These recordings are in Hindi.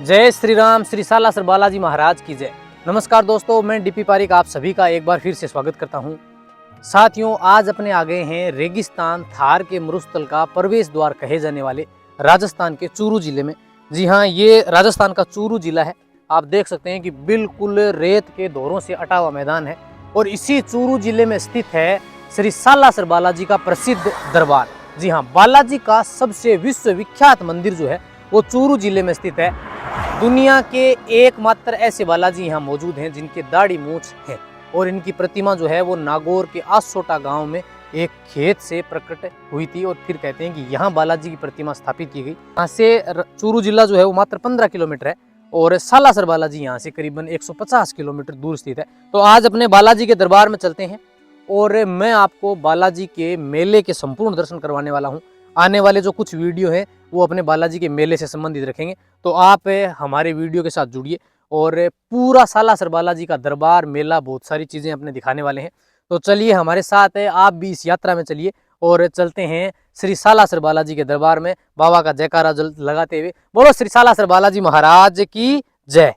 जय श्री राम, श्री सालासर बालाजी महाराज की जय। नमस्कार दोस्तों, मैं डीपी पारिक आप सभी का एक बार फिर से स्वागत करता हूं। साथियों, आज अपने आ गए हैं रेगिस्तान थार के मरुस्थल का प्रवेश द्वार कहे जाने वाले राजस्थान के चूरू जिले में। जी हाँ, ये राजस्थान का चूरू जिला है। आप देख सकते हैं कि बिल्कुल रेत के दौरों से अटा हुआ मैदान है और इसी चूरू जिले में स्थित है श्री सालासर बालाजी का प्रसिद्ध दरबार। जी हाँ, बालाजी का सबसे विश्वविख्यात मंदिर जो है वो चूरू जिले में स्थित है। दुनिया के एकमात्र ऐसे बालाजी यहाँ मौजूद हैं जिनके दाढ़ी मूंछ है और इनकी प्रतिमा जो है वो नागौर के आसोटा गांव में एक खेत से प्रकट हुई थी और फिर कहते हैं कि यहाँ बालाजी की प्रतिमा स्थापित की गई। यहाँ से चूरू जिला जो है वो मात्र 15 किलोमीटर है और सालासर बालाजी यहाँ से करीबन 150 किलोमीटर दूर स्थित है। तो आज अपने बालाजी के दरबार में चलते हैं और मैं आपको बालाजी के मेले के संपूर्ण दर्शन करवाने वाला हूँ। आने वाले जो कुछ वीडियो हैं वो अपने बालाजी के मेले से संबंधित रखेंगे, तो आप हमारे वीडियो के साथ जुड़िए और पूरा सालासर बालाजी का दरबार मेला बहुत सारी चीज़ें अपने दिखाने वाले हैं। तो चलिए हमारे साथ है, आप भी इस यात्रा में चलिए और चलते हैं श्री सालासर बालाजी के दरबार में। बाबा का जयकारा लगाते हुए बोलो श्री सालासर बालाजी महाराज की जय।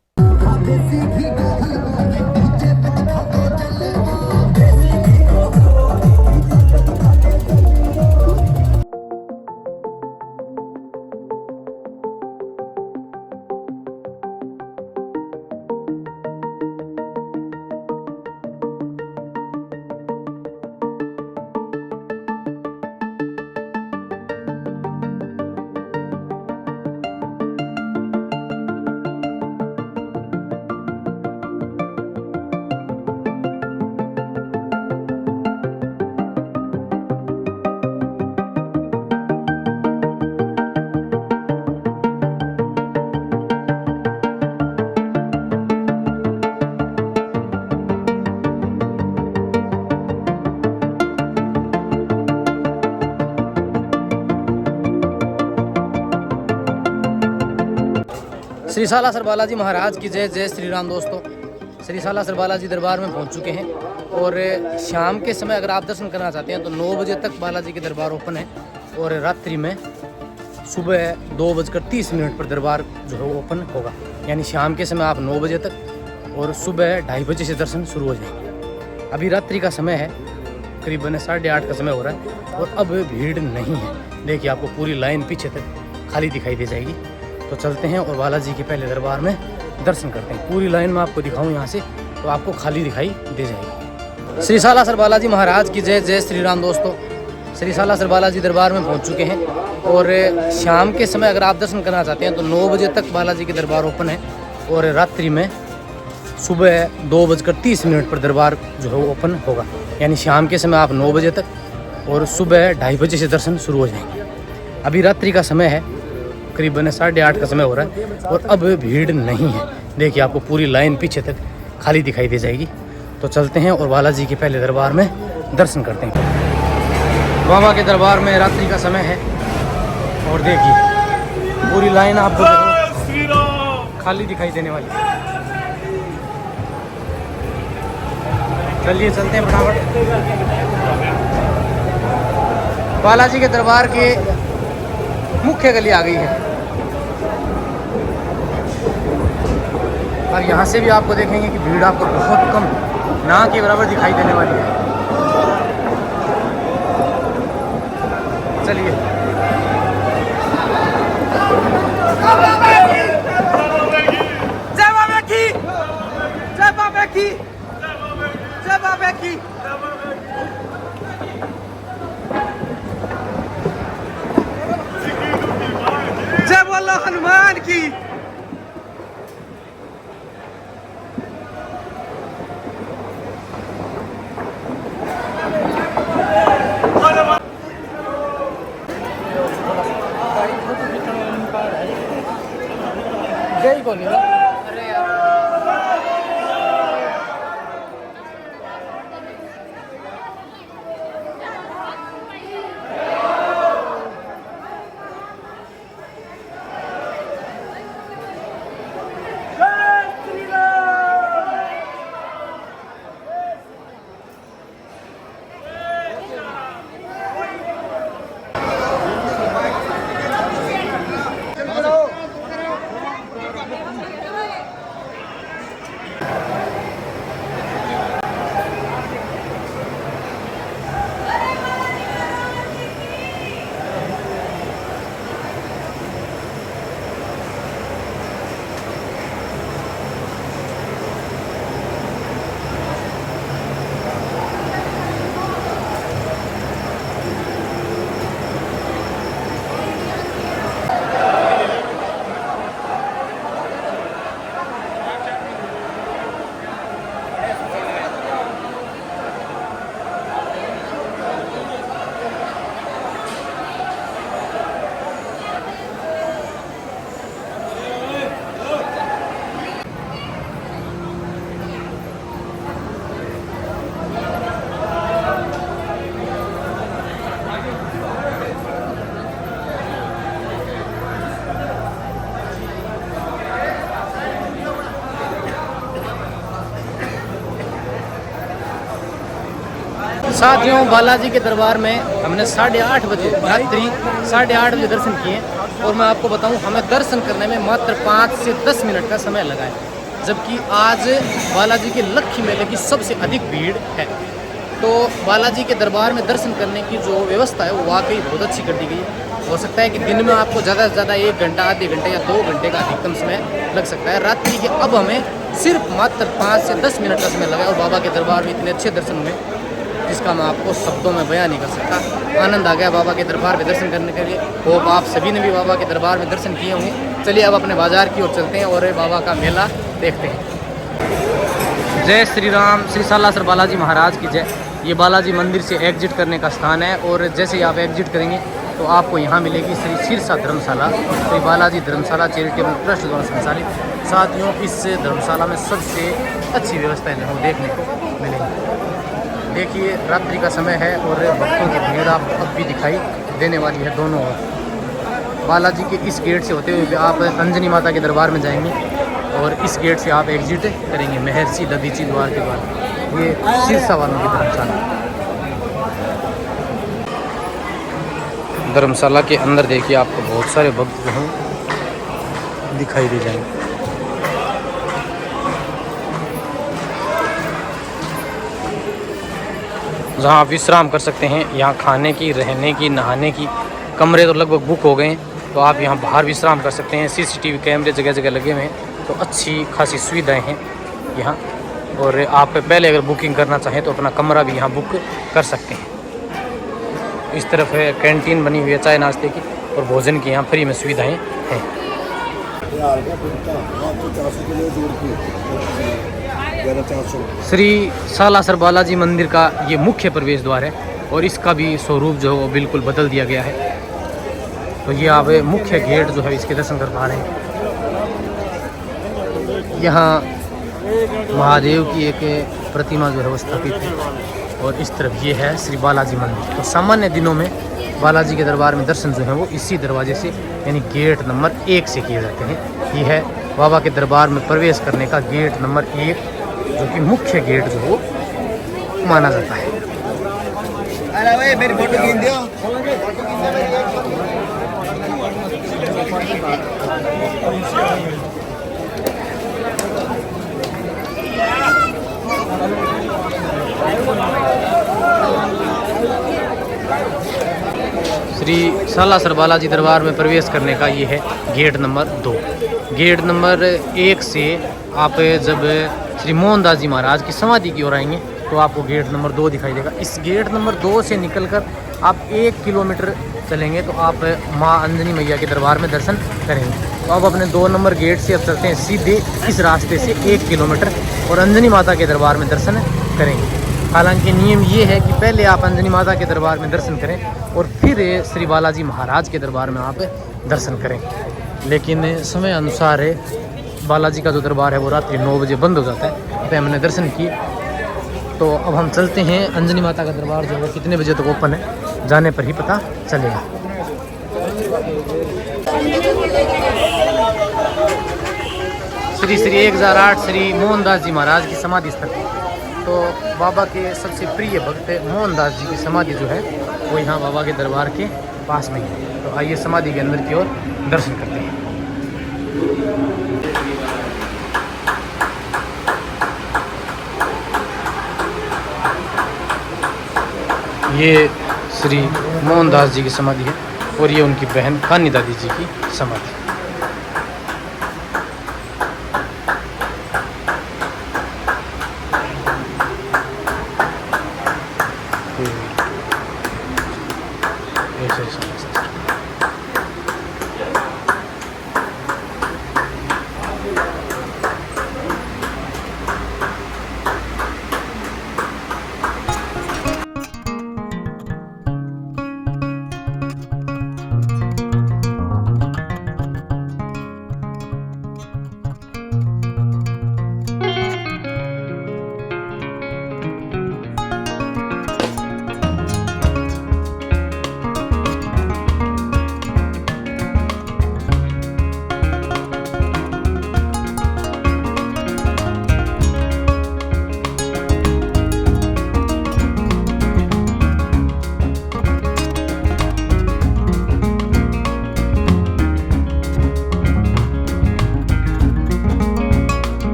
श्री सालासर बालाजी महाराज की जय। जय श्री राम। दोस्तों, श्री सालासर बालाजी दरबार में पहुंच चुके हैं और शाम के समय अगर आप दर्शन करना चाहते हैं तो 9 बजे तक बालाजी के दरबार ओपन है और रात्रि में सुबह 2:30 पर दरबार जो है वो ओपन होगा। यानी शाम के समय आप 9 बजे तक और सुबह 2:30 बजे से दर्शन शुरू हो जाएंगे। अभी रात्रि का समय है, करीबन 8:30 का समय हो रहा है और अब भीड़ नहीं है। देखिए, आपको पूरी लाइन पीछे तक खाली दिखाई दे जाएगी। तो चलते हैं और बालाजी के पहले दरबार में दर्शन करते हैं। पूरी लाइन में आपको दिखाऊं यहाँ से तो आपको खाली दिखाई दे जाएगी। श्री सालासर बालाजी महाराज की जय। जय श्री राम। दोस्तों, श्री सालासर बालाजी दरबार में पहुँच चुके हैं और शाम के समय अगर आप दर्शन करना चाहते हैं तो 9 बजे तक बालाजी के दरबार ओपन है और रात्रि में सुबह 2:30 पर दरबार जो है वो ओपन होगा। यानी शाम के समय आप 9 बजे तक और सुबह 2:30 बजे से दर्शन शुरू हो जाएंगे। अभी रात्रि का समय है, करीबन 8:30 का समय हो रहा है और अब भीड़ नहीं है। देखिए, आपको पूरी लाइन पीछे तक खाली दिखाई दे जाएगी। तो चलते हैं और बालाजी के पहले दरबार में दर्शन करते हैं। बाबा के दरबार में रात्रि का समय है और देखिए पूरी लाइन आपको खाली दिखाई देने वाली है। चलिए चलते हैं फटाफट। बालाजी के दरबार के मुख्य गली आ गई है और यहाँ से भी आपको देखेंगे कि भीड़ आपको बहुत कम, ना के बराबर दिखाई देने वाली है। चलिए हनुमान की। गई कौन है? साथियों, बालाजी के दरबार में हमने 8:30 बजे रात्रि 8:30 बजे दर्शन किए और मैं आपको बताऊं हमें दर्शन करने में मात्र 5 से 10 मिनट का समय लगा है, जबकि आज बालाजी के लक्खी मेले की सबसे अधिक भीड़ है। तो बालाजी के दरबार में दर्शन करने की जो व्यवस्था है वो वाकई बहुत अच्छी कर दी गई है। हो सकता है कि दिन में आपको ज़्यादा से ज़्यादा 1 घंटा, आधे घंटे या 2 घंटे का अधिकतम समय लग सकता है। रात्रि के अब हमें सिर्फ मात्र 5 से 10 मिनट का समय लगा और बाबा के दरबार में इतने अच्छे दर्शन हुए जिसका मैं आपको शब्दों में बयान नहीं कर सकता। आनंद आ गया बाबा के दरबार में दर्शन करने के लिए। होप आप सभी ने भी बाबा के दरबार में दर्शन किए होंगे। चलिए अब अपने बाजार की ओर चलते हैं और बाबा का मेला देखते हैं। जय श्री राम, श्री सालासर बालाजी महाराज की जय। ये बालाजी मंदिर से एग्जिट करने का स्थान है और जैसे ही आप एग्जिट करेंगे तो आपको यहाँ मिलेगी श्री सिरसा धर्मशाला, श्री बालाजी धर्मशाला चैरिटेबल ट्रस्ट द्वारा संचालित। साथियों, इस धर्मशाला में सबसे अच्छी व्यवस्थाएं हमें देखने को मिलेंगी। देखिए रात्रि का समय है और भक्तों की भीड़ आप अब भी दिखाई देने वाली है दोनों ओर। बालाजी के इस गेट से होते हुए आप अंजनी माता के दरबार में जाएंगे और इस गेट से आप एग्जिट करेंगे महर्षि दधीची द्वार के द्वारा। ये सिरसा वालों की धर्मशाला। धर्मशाला के अंदर देखिए आपको बहुत सारे भक्त जो हैं दिखाई दे जाएंगे। जहाँ आप विश्राम कर सकते हैं। यहाँ खाने की, रहने की, नहाने की कमरे तो लगभग बुक हो गए हैं, तो आप यहाँ बाहर विश्राम कर सकते हैं। CCTV कैमरे जगह जगह लगे हुए हैं, तो अच्छी खासी सुविधाएं हैं यहाँ। और आप पहले अगर बुकिंग करना चाहें तो अपना कमरा भी यहाँ बुक कर सकते हैं। इस तरफ है कैंटीन बनी हुई है चाय नाश्ते की और भोजन की यहाँ फ्री में सुविधाएँ हैं। श्री सालासर बालाजी मंदिर का ये मुख्य प्रवेश द्वार है और इसका भी स्वरूप जो है वो बिल्कुल बदल दिया गया है। तो ये आप मुख्य गेट जो है इसके दर्शन कर पा रहे हैं। यहाँ महादेव की एक प्रतिमा जो है वो स्थापित है और इस तरफ ये है श्री बालाजी मंदिर। तो सामान्य दिनों में बालाजी के दरबार में दर्शन जो है वो इसी दरवाजे से यानी गेट नंबर 1 से किए जाते हैं। ये है बाबा के दरबार में प्रवेश करने का गेट नंबर 1, जो कि मुख्य गेट जो वो माना जाता है। अरे मेरी फोटो खींच दियो। श्री सालासर बालाजी दरबार में प्रवेश करने का ये है गेट नंबर 2। गेट नंबर 1 से आप जब श्री मोहनदास जी महाराज की समाधि की ओर आएंगे तो आपको गेट नंबर 2 दिखाई देगा। इस गेट नंबर 2 से निकलकर आप 1 किलोमीटर चलेंगे तो आप माँ अंजनी मैया के दरबार में दर्शन करेंगे। तो अब अपने 2 नंबर गेट से अब चलते हैं सीधे इस रास्ते से 1 किलोमीटर और अंजनी माता के दरबार में दर्शन करेंगे। हालांकि नियम ये है कि पहले आप अंजनी माता के दरबार में दर्शन करें और फिर श्री बालाजी महाराज के दरबार में आप दर्शन करें। लेकिन समय अनुसार बालाजी का जो दरबार है वो रात्रि 9 बजे बंद हो जाता है। तो हमने दर्शन किए। तो अब हम चलते हैं अंजनी माता का दरबार जो है कितने बजे तक ओपन है, जाने पर ही पता चलेगा। श्री श्री 1008 श्री मोहनदास जी महाराज की समाधि स्थल। तो बाबा के सबसे प्रिय भक्त मोहनदास जी की समाधि जो है वो यहाँ बाबा के दरबार के पास में है। तो आइए समाधि के अंदर की ओर दर्शन करते हैं। ये श्री मोहनदास जी की समाधि है और ये उनकी बहन कानी दादी जी की समाधि।